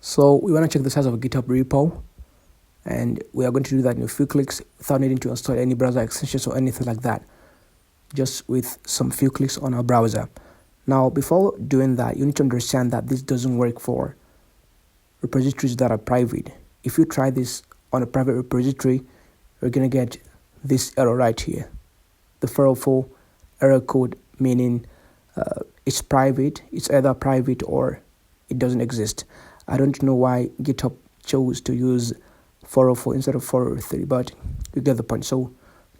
So we want to check the size of a GitHub repo, and we are going to do that in a few clicks without needing to install any browser extensions or anything like that, just with some few clicks on our browser. Now, before doing that, you need to understand that this doesn't work for repositories that are private. If you try this on a private repository, you're going to get this error right here, the 404 error code, meaning it's private. It's either private or it doesn't exist. I don't know why GitHub chose to use 404 instead of 403, but you get the point. So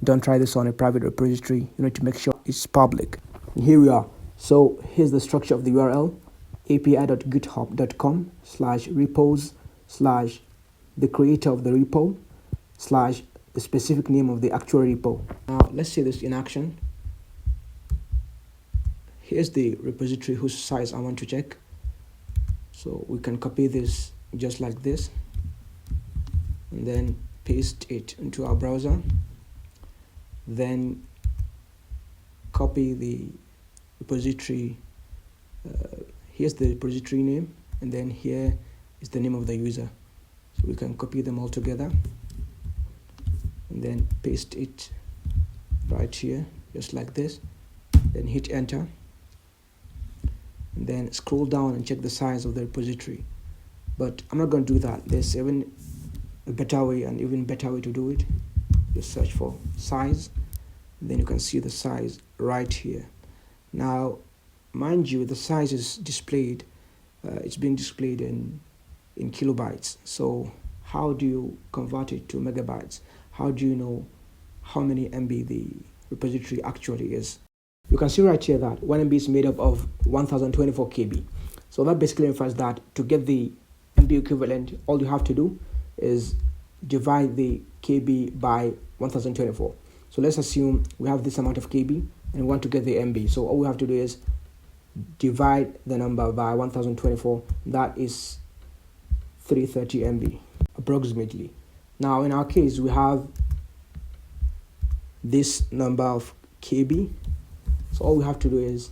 don't try this on a private repository. You need to make sure it's public. And here we are. So here's the structure of the URL: api.github.com/repos/the creator of the repo / the specific name of the actual repo. Now let's see this in action. Here's the repository whose size I want to check. So we can copy this just like this and then paste it into our browser. Then copy the repository. Here's the repository name, and then here is the name of the user. So we can copy them all together and then paste it right here just like this. Then hit enter, and then scroll down and check the size of the repository. But I'm not going to do that. There's even a better way, and even better way to do it. Just search for size, and then you can see the size right here. Now mind you, the size is displayed, it's being displayed in kilobytes. So how do you convert it to megabytes? How do you know how many MB the repository actually is? You can see right here that 1 MB is made up of 1024 KB. So that basically implies that to get the MB equivalent, all you have to do is divide the KB by 1024. So let's assume we have this amount of KB and we want to get the MB. So all we have to do is divide the number by 1024. That is 330 MB approximately. Now in our case, we have this number of KB. So all we have to do is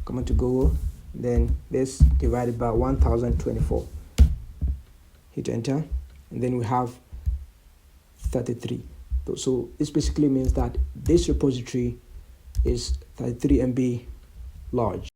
come into Google, then this divided by 1024. Hit enter, and then we have 33. So this basically means that this repository is 33 MB large.